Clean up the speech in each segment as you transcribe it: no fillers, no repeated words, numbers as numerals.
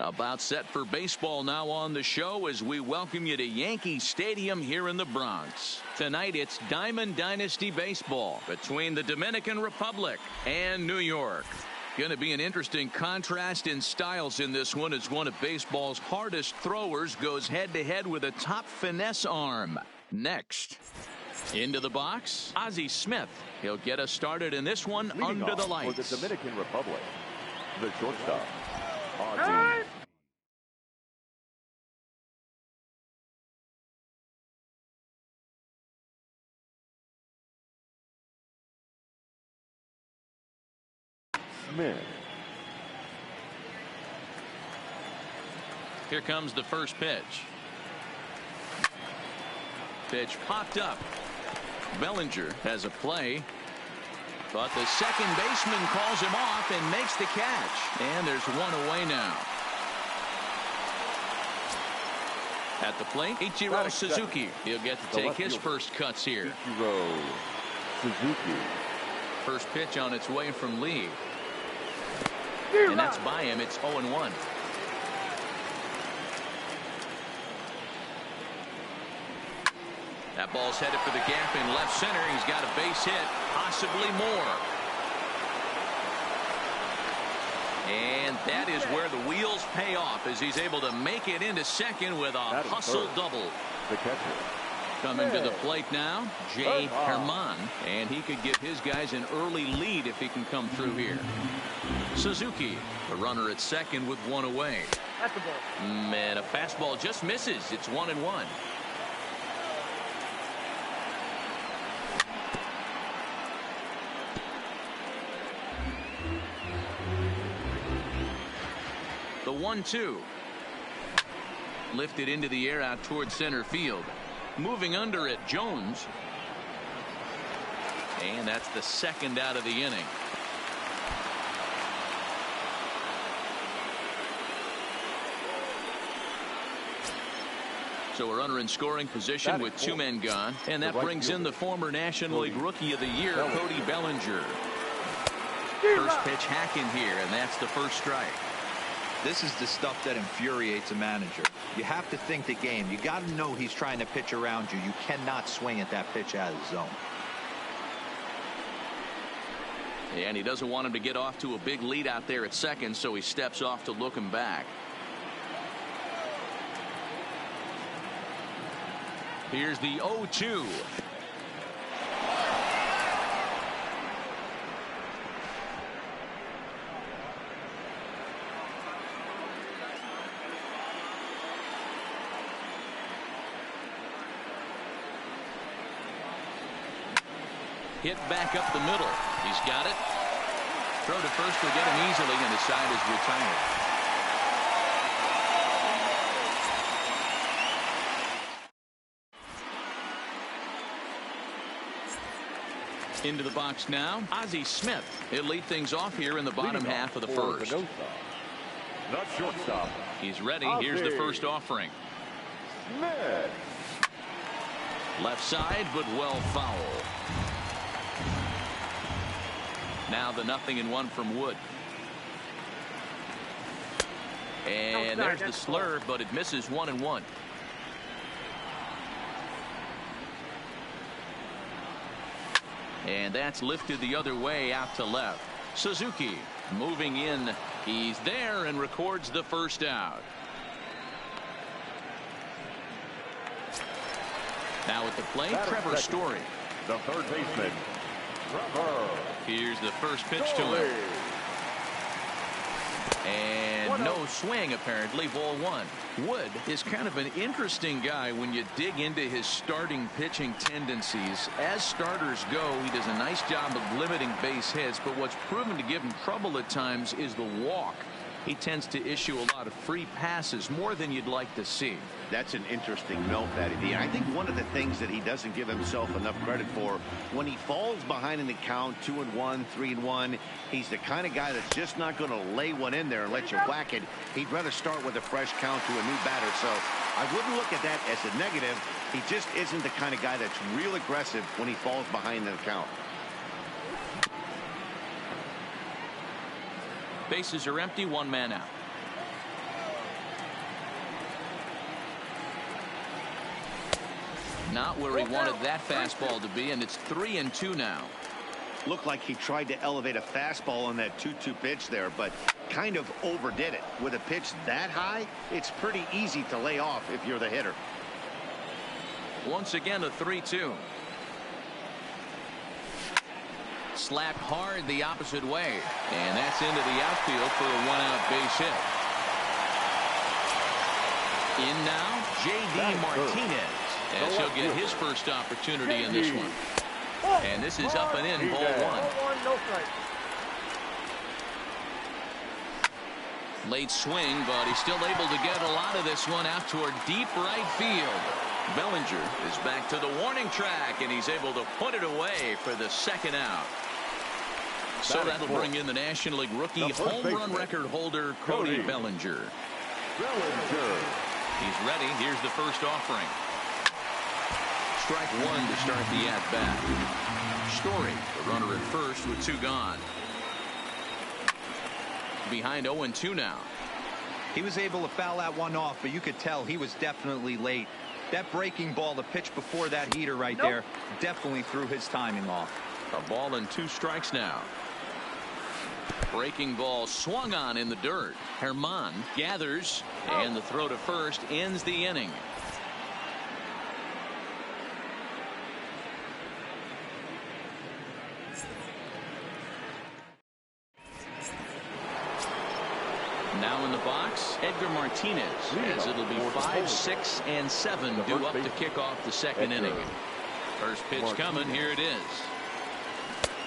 About set for baseball now on the show as we welcome you to Yankee Stadium here in the Bronx. Tonight it's Diamond Dynasty Baseball between the Dominican Republic and New York. Going to be an interesting contrast in styles in this one as one of baseball's hardest throwers goes head-to-head with a top finesse arm. Next. Into the box, Ozzie Smith. He'll get us started in this one under the lights. For the Dominican Republic, the shortstop, Ozzie Smith. Here comes the first pitch. Pitch popped up. Bellinger has a play, but the second baseman calls him off and makes the catch. And there's one away now. At the plate, Ichiro Suzuki. He'll get to take his first cuts here. Ichiro Suzuki. First pitch on its way from Lee. And that's by him. It's 0-1. That ball's headed for the gap in left center. He's got a base hit, possibly more. And that is where the wheels pay off as he's able to make it into second with a hustle double. The catcher. Coming to the plate now, Jay Herman, and he could give his guys an early lead if he can come through here. Suzuki, the runner at second with one away. That's the ball. And a fastball just misses. It's 1-1. The 1-2. Lifted into the air out towards center field. Moving under it, Jones. And that's the second out of the inning. So a runner in scoring position with two men gone. And that brings in the former National League Rookie of the Year, Cody Bellinger. First pitch hack in here, and that's the first strike. This is the stuff that infuriates a manager. You have to think the game. You got to know he's trying to pitch around you. You cannot swing at that pitch out of the zone. And he doesn't want him to get off to a big lead out there at second, so he steps off to look him back. Here's the 0-2. Hit back up the middle. He's got it. Throw to first will get him easily, and his side is retired. Into the box now, Ozzie Smith. He'll lead things off here in the bottom half of the first. The shortstop. He's ready. Here's the first offering. Smith. Left side, but well foul. Now the 0-1 from Wood. And there's the slur, but it misses 1-1. And that's lifted the other way out to left. Suzuki moving in. He's there and records the first out. Now at the plate, Trevor Story. The third baseman, Trevor. Here's the first pitch to him. And no swing, apparently. Ball one. Wood is kind of an interesting guy when you dig into his starting pitching tendencies. As starters go, he does a nice job of limiting base hits, but what's proven to give him trouble at times is the walk. He tends to issue a lot of free passes, more than you'd like to see. That's an interesting note, Matty D. I think one of the things that he doesn't give himself enough credit for, when he falls behind in the count, 2-1, 3-1, he's the kind of guy that's just not going to lay one in there and let you whack it. He'd rather start with a fresh count to a new batter. So I wouldn't look at that as a negative. He just isn't the kind of guy that's real aggressive when he falls behind in the count. Bases are empty, one man out. Not where he wanted that fastball to be, and it's 3-2 now. Looked like he tried to elevate a fastball on that 2-2 pitch there, but kind of overdid it. With a pitch that high, it's pretty easy to lay off if you're the hitter. Once again, a 3-2. Slapped hard the opposite way, and that's into the outfield for a 1-out base hit. In now, J.D. Martinez, as he'll get his first opportunity in this one. And this is up and in, ball one. Late swing, but he's still able to get a lot of this one out toward deep right field. Bellinger is back to the warning track, and he's able to put it away for the second out. So that'll bring in the National League rookie home run record holder, Cody Bellinger. He's ready. Here's the first offering. Strike one to start the at-bat. Story, the runner at first with 2 gone. Behind 0-2 now. He was able to foul that one off, but you could tell he was definitely late. That breaking ball, the pitch before that heater right there, definitely threw his timing off. A ball and 2 strikes now. Breaking ball swung on in the dirt. Herman gathers, and the throw to first ends the inning. Now in the box, Edgar Martinez, as it'll be 5, 6, and 7 due up to kick off the second inning. First pitch coming. Here it is.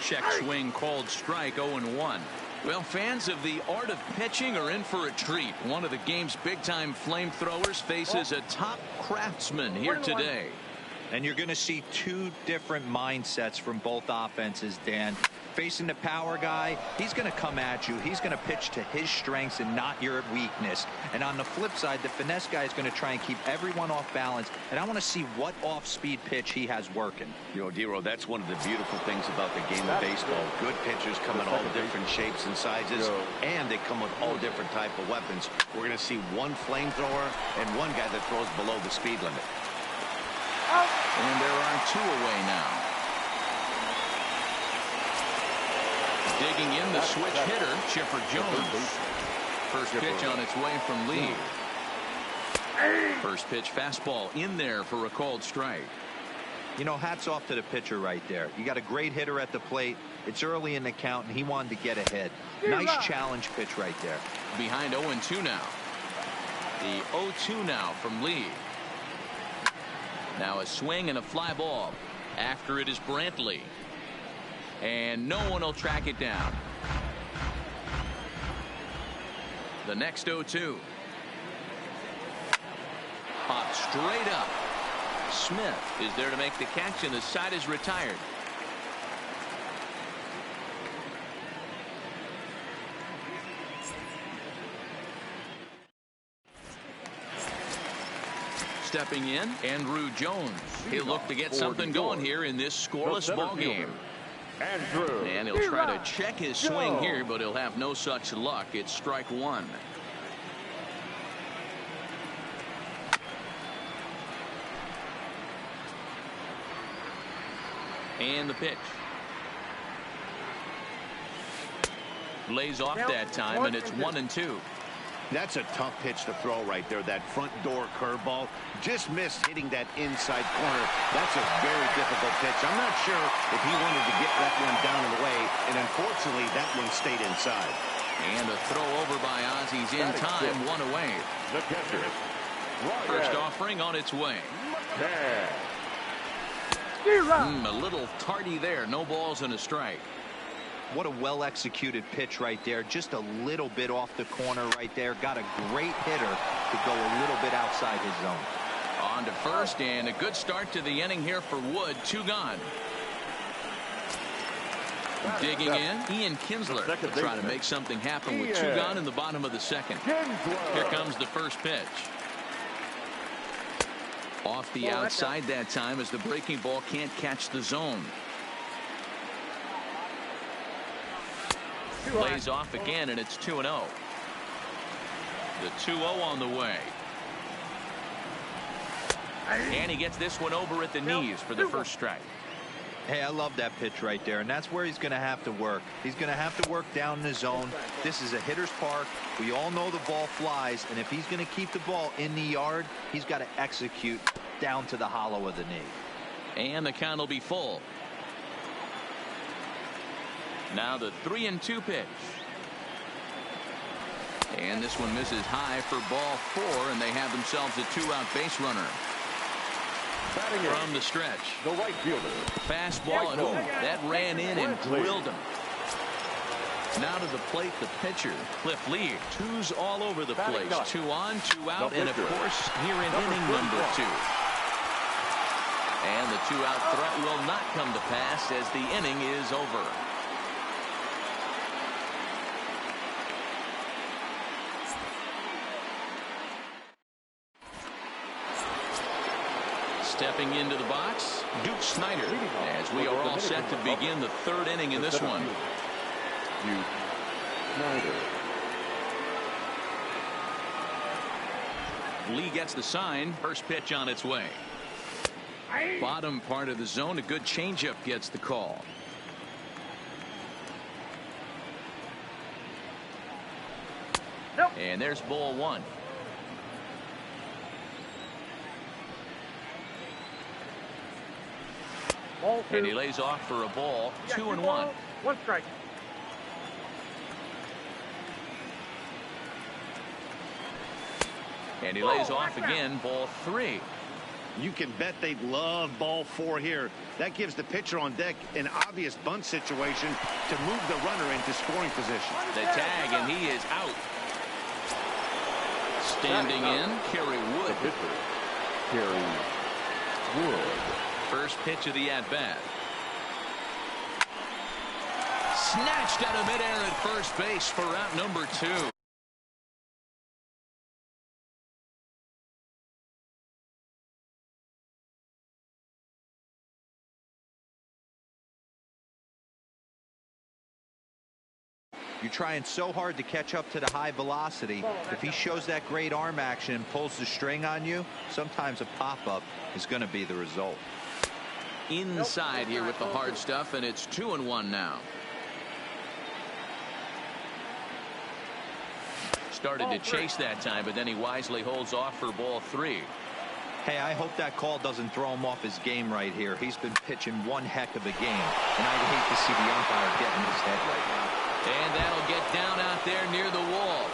Check swing called strike. 0-1. Well, fans of the art of pitching are in for a treat. One of the game's big-time flamethrowers faces a top craftsman here today. And you're going to see 2 different mindsets from both offenses, Dan. Facing the power guy, he's going to come at you. He's going to pitch to his strengths and not your weakness. And on the flip side, the finesse guy is going to try and keep everyone off balance. And I want to see what off-speed pitch he has working. You know, Dero, that's one of the beautiful things about the game of baseball. Good pitchers come in all different shapes and sizes, and they come with all different type of weapons. We're going to see one flamethrower and one guy that throws below the speed limit. And there are 2 away now. Digging in the switch hitter, Chipper Jones. First pitch on its way from Lee. First pitch fastball in there for a called strike. You know, hats off to the pitcher right there. You got a great hitter at the plate. It's early in the count, and he wanted to get ahead. Nice challenge pitch right there. Behind 0-2 now. The 0-2 now from Lee. Now a swing and a fly ball. After it is Brantley. And no one will track it down. The next 0-2. Popped straight up. Smith is there to make the catch, and the side is retired. Stepping in, Andrew Jones. He'll look to get something going here in this scoreless ball game. And he'll try to check his swing here, but he'll have no such luck. It's strike one. And the pitch. Lays off that time, and it's 1-2. That's a tough pitch to throw right there. That front door curveball just missed hitting that inside corner. That's a very difficult pitch. I'm not sure if he wanted to get that one down and away, and unfortunately that one stayed inside. And a throw over by Ozzy's in time, 1 away. The catcher. First offering on its way. A little tardy there. No balls and a strike. What a well-executed pitch right there. Just a little bit off the corner right there. Got a great hitter to go a little bit outside his zone. On to first, and a good start to the inning here for Wood. 2 gone. Digging in, Ian Kinsler trying to make something happen with 2 gone in the bottom of the second. Here comes the first pitch. Off the outside that time as the breaking ball can't catch the zone. Lays off again, and it's 2-0. The 2-0 on the way. And he gets this one over at the knees for the first strike. Hey, I love that pitch right there, and that's where he's going to have to work. He's going to have to work down in the zone. This is a hitter's park. We all know the ball flies, and if he's going to keep the ball in the yard, he's got to execute down to the hollow of the knee. And the count will be full. Now the 3-2 pitch. And this one misses high for ball 4, and they have themselves a 2-out base runner. From the stretch. The right fielder. Fastball, and that ran in and drilled him. Now to the plate, the pitcher, Cliff Lee. Twos all over the place. 2 on, 2 out, and of course, here in inning number 2. And the 2-out threat will not come to pass as the inning is over. Stepping into the box, Duke Snider, as we are all set to begin the 3rd inning in this one. Duke Snider. Lee gets the sign. First pitch on its way. Bottom part of the zone. A good changeup gets the call. And there's ball 1. And he lays off for a ball. 2-1. 1 strike. And he lays off again. Ball 3. You can bet they'd love ball 4 here. That gives the pitcher on deck an obvious bunt situation to move the runner into scoring position. The tag, and he is out. Standing in, Kerry Wood. The pitcher, Kerry Wood. First pitch of the at-bat. Snatched out of midair at first base for out number 2. You're trying so hard to catch up to the high velocity. If he shows that great arm action and pulls the string on you, sometimes a pop-up is going to be the result. Inside here with the hard stuff, and it's 2-1 now. Started to chase that time, but then he wisely holds off for ball 3. Hey, I hope that call doesn't throw him off his game right here. He's been pitching one heck of a game, and I'd hate to see the umpire get in his head right now. And that'll get down out there near the wall.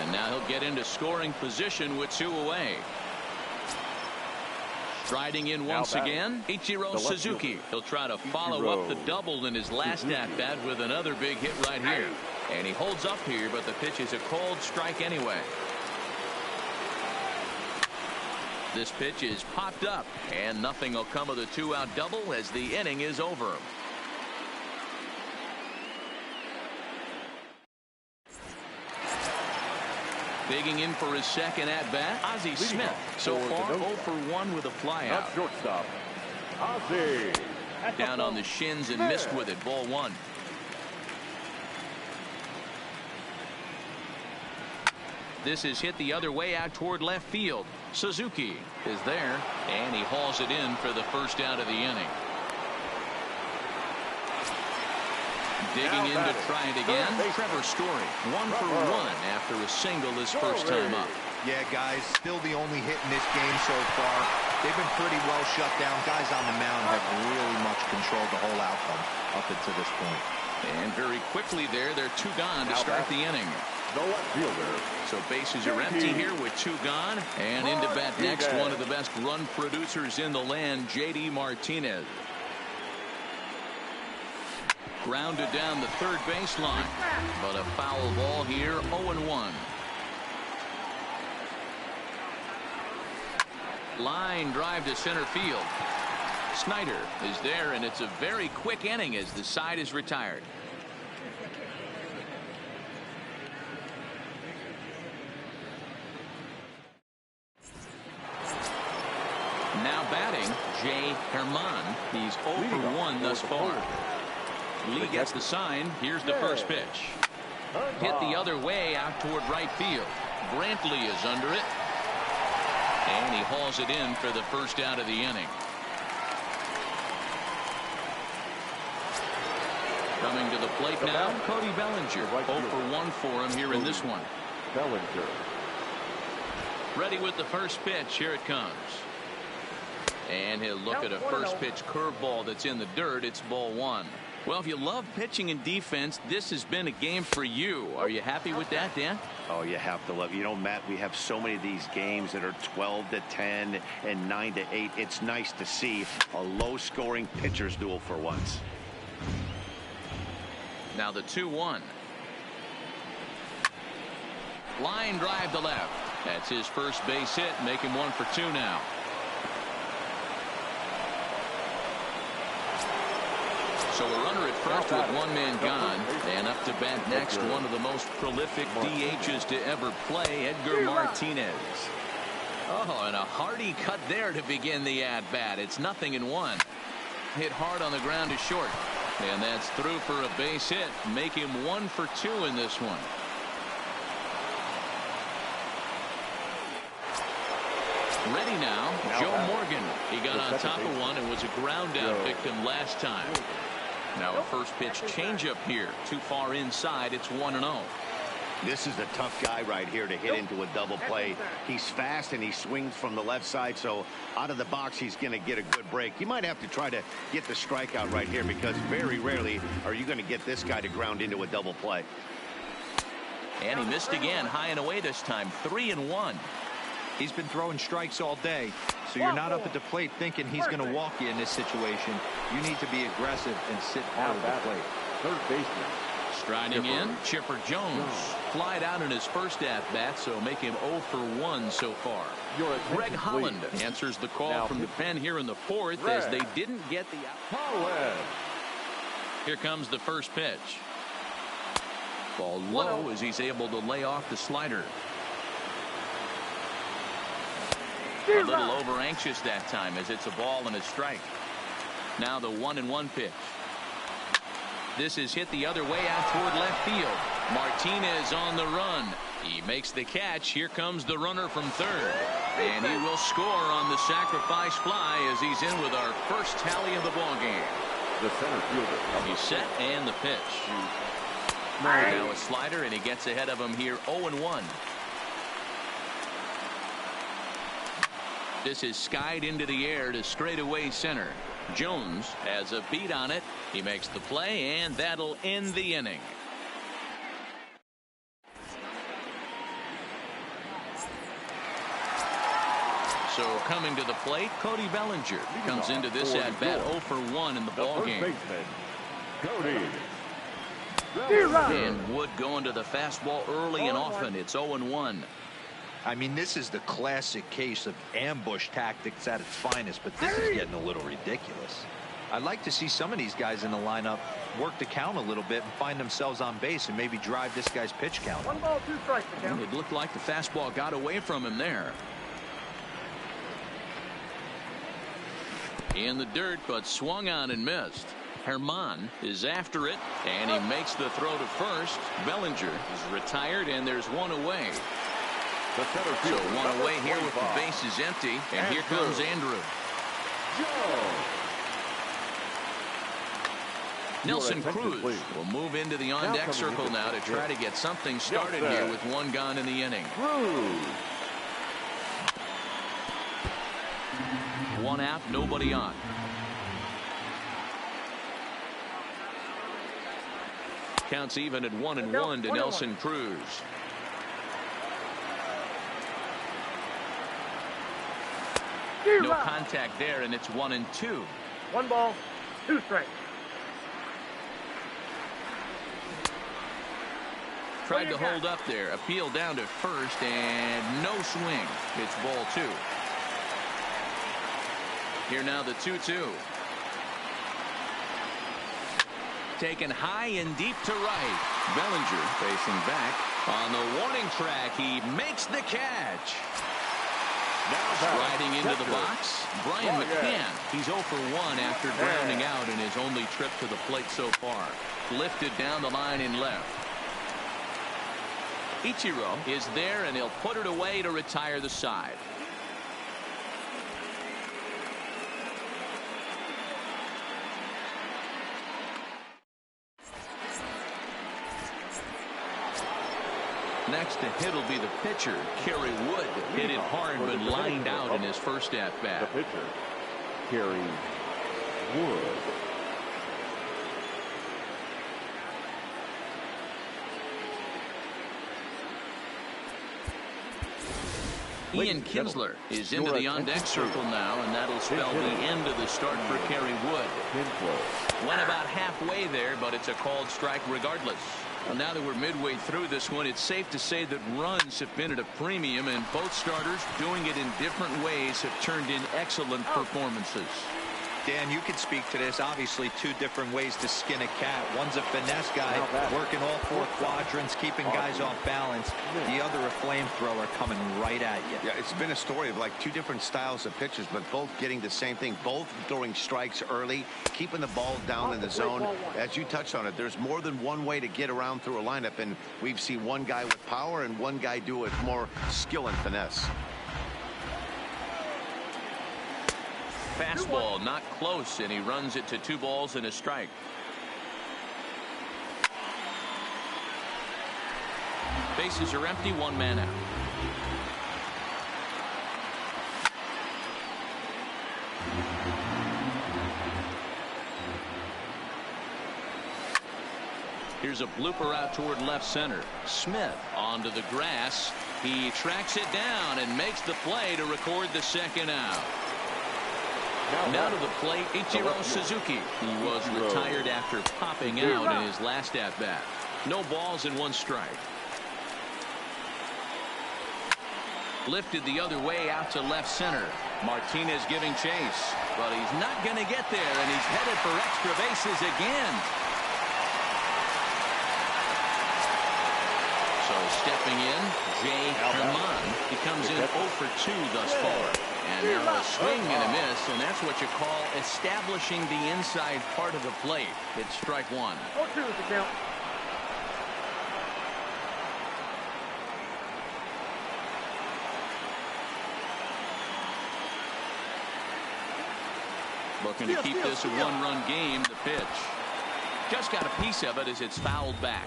And now he'll get into scoring position with 2 away. Striding in once again, Ichiro Suzuki. He'll try to follow up the double in his last at-bat with another big hit right here. And he holds up here, but the pitch is a cold strike anyway. This pitch is popped up, and nothing will come of the 2-out double as the inning is over. Digging in for his second at-bat, Ozzie Smith. So far, 0 for 1 with a flyout. Shortstop, Ozzie. Down on the shins and missed with it. Ball 1. This is hit the other way out toward left field. Suzuki is there, and he hauls it in for the first out of the inning. Digging in to try it again, Trevor Story. 1 for 1 after a single his first time up. Yeah, guys, still the only hit in this game so far. They've been pretty well shut down. Guys on the mound have really much controlled the whole outcome up until this point. And very quickly there, they're 2 gone to start the inning. The left fielder. So bases are empty here with 2 gone. And into bat next, one of the best run producers in the land, J.D. Martinez. Grounded down the third baseline, but a foul ball here. 0-1. Line drive to center field. Snider is there, and it's a very quick inning as the side is retired. Now batting, Jay Herman. He's 0 for 1 thus far. Lee gets the sign. Here's the first pitch. Hit the other way out toward right field. Brantley is under it. And he hauls it in for the first out of the inning. Coming to the plate now, Cody Bellinger. 0 for 1 for him here in this one. Bellinger. Ready with the first pitch. Here it comes. And he'll look at a first pitch curveball that's in the dirt. It's ball 1. Well, if you love pitching and defense, this has been a game for you. Are you happy with that, Dan? Oh, you have to love. You know, Matt, we have so many of these games that are 12-10 and 9-8. It's nice to see a low-scoring pitcher's duel for once. Now the 2-1. Line drive to left. That's his first base hit, making 1 for 2 now. So a runner at first with 1 man gone, and up to bat next, one of the most prolific DHs to ever play, Edgar Martinez. Oh, and a hearty cut there to begin the at-bat. It's 0-1. Hit hard on the ground to short, and that's through for a base hit, make him 1 for 2 in this one. Ready now, Joe Morgan. He got on top of one and was a ground out victim last time. Now a first pitch changeup here. Too far inside. It's 1-0. This is a tough guy right here to hit into a double play. He's fast and he swings from the left side, so out of the box he's going to get a good break. You might have to try to get the strikeout right here, because very rarely are you going to get this guy to ground into a double play. And he missed again, high and away this time. 3-1. He's been throwing strikes all day, so you're not up at the plate thinking he's going to walk you in this situation. You need to be aggressive and sit hard at the plate. Third baseman. Striding in, Chipper Jones. Flied out in his first at-bat, so make him 0 for 1 so far. Greg Holland answers the call from the pen here in the 4th, as they didn't get the out. Here comes the first pitch. Ball low as he's able to lay off the slider. A little over anxious that time, as it's a ball and a strike. Now the 1-1 pitch. This is hit the other way out toward left field. Martinez on the run. He makes the catch. Here comes the runner from third. And he will score on the sacrifice fly as he's in with our first tally of the ball game. The center fielder. He's set, and the pitch. Now a slider, and he gets ahead of him here, 0-1. This is skied into the air to straightaway center. Jones has a beat on it. He makes the play, and that'll end the inning. So coming to the plate, Cody Bellinger comes into this at bat 0 for 1 in the ball game. Cody. And Wood going to the fastball early and often. It's 0-1. I mean, this is the classic case of ambush tactics at its finest, but this is getting a little ridiculous. I'd like to see some of these guys in the lineup work the count a little bit and find themselves on base and maybe drive this guy's pitch count. 1 ball, 2 strikes. It looked like the fastball got away from him there. In the dirt, but swung on and missed. Herman is after it, and he makes the throw to first. Bellinger is retired, and there's one away. So one away here with the bases empty, and here comes Andrew. Nelson Cruz will move into the on-deck circle now to try to get something started here with 1 gone in the inning. 1 out, nobody on. Counts even at 1-1 to Nelson Cruz. No contact there, and it's 1-2. 1 ball, 2 strikes. Tried to hold up there. Appeal down to first, and no swing. It's ball 2. Here now the 2-2. Taken high and deep to right. Bellinger facing back. On the warning track, he makes the catch. Riding into the box, Brian McCann. He's 0 for 1 after grounding out in his only trip to the plate so far. Lifted down the line in left. Ichiro is there, and he'll put it away to retire the side. Next to hit will be the pitcher, Kerry Wood. Hit it hard but lined out in his first at The bat. pitcher, Kerry Wood. Ian Kinsler is into the on-deck circle now, and that'll spell the end of the start for Kerry Wood. Kinsler. Went about halfway there, but it's a called strike regardless. Well, now that we're midway through this one, it's safe to say that runs have been at a premium, and both starters, doing it in different ways, have turned in excellent performances. Dan, you can speak to this. Obviously, two different ways to skin a cat. One's a finesse guy, working all four quadrants, keeping guys off balance. The other, a flamethrower coming right at you. Yeah, it's been a story of like two different styles of pitchers, but both getting the same thing, both throwing strikes early, keeping the ball down in the zone. As you touched on it, there's more than one way to get around through a lineup, and we've seen one guy with power and one guy do it with more skill and finesse. Fastball not close, and he runs it to 2 balls and a strike. Bases are empty, 1 man out. Here's a blooper out toward left center. Smith onto the grass. He tracks it down and makes the play to record the second out. Now to the plate, Ichiro Suzuki, who was retired after popping out in his last at-bat. No balls and 1 strike. Lifted the other way out to left center. Martinez giving chase, but he's not going to get there, and he's headed for extra bases again. So stepping in, Jay Herman. He comes in 0 for 2 thus far. And now a swing and a miss, and that's what you call establishing the inside part of the plate. It's strike 1. 0-2 is the count. Looking to keep this a 1-run game. The pitch. Just got a piece of it as it's fouled back.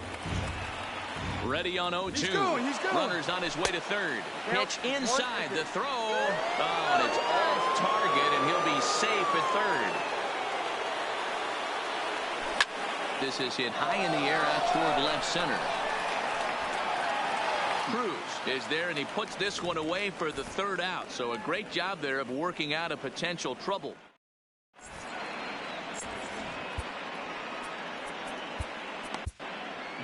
Ready on 0-2. He's going. Runners on his way to third. Pitch inside. The throw. Oh, and it's off target, and he'll be safe at third. This is hit high in the air out toward left center. Cruz is there, and he puts this one away for the 3rd out. So a great job there of working out a potential trouble.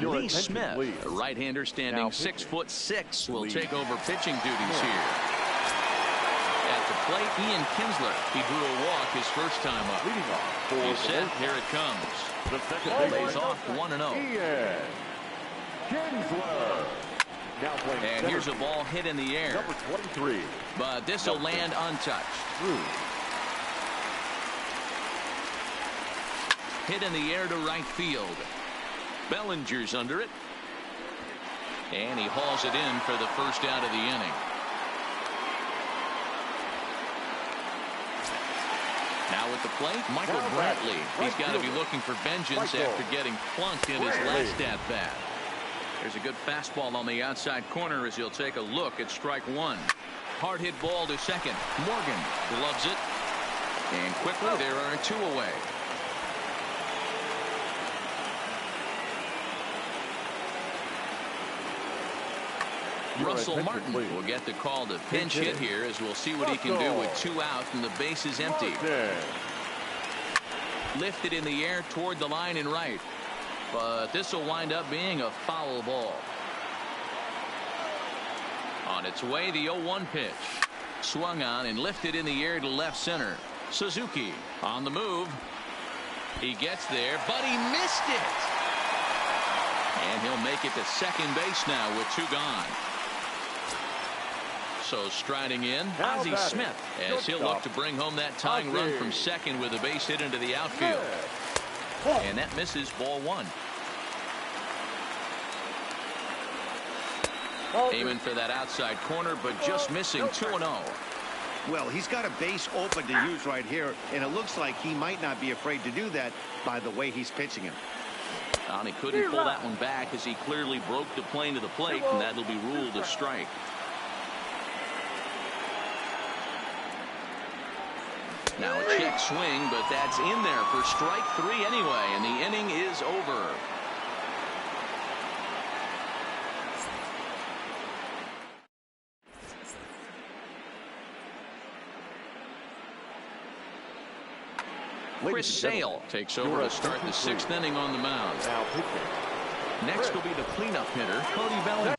Lee Smith, a right-hander standing 6'6", will take over pitching duties here. At the plate, Ian Kinsler. He drew a walk his first time up. He's set. Here it comes. The second Lays off 1-0. Ian Kinsler. Now playing And here's a ball hit in the air. number 23. But this will land untouched. Hit in the air to right field. Bellinger's under it. And he hauls it in for the first out of the inning. Now at the plate, Michael Brantley. He's got to be looking for vengeance after getting plunked in his last at-bat. There's a good fastball on the outside corner as he'll take a look at strike 1. Hard hit ball to second. Morgan gloves it. And quickly there are 2 away. Russell Martin will get the call to pinch hit here, as we'll see what he can do with 2 out and the bases empty. Lifted in the air toward the line and right. But this will wind up being a foul ball. On its way, the 0-1 pitch. Swung on and lifted in the air to left center. Suzuki on the move. He gets there, but he missed it. And he'll make it to second base now with 2 gone. So striding in, Ozzie Smith, as he'll look to bring home that tying run from second with a base hit into the outfield. And that misses, ball 1. Aiming for that outside corner, but just missing 2-0. Well, he's got a base open to use right here, and it looks like he might not be afraid to do that by the way he's pitching him. And he couldn't pull that one back as he clearly broke the plane to the plate, and that'll be ruled a strike. Now a check swing, but that's in there for strike 3 anyway, and the inning is over. Chris Sale takes over to start the 6th inning on the mound. Now pitching. Next will be the cleanup hitter, Cody Bellinger.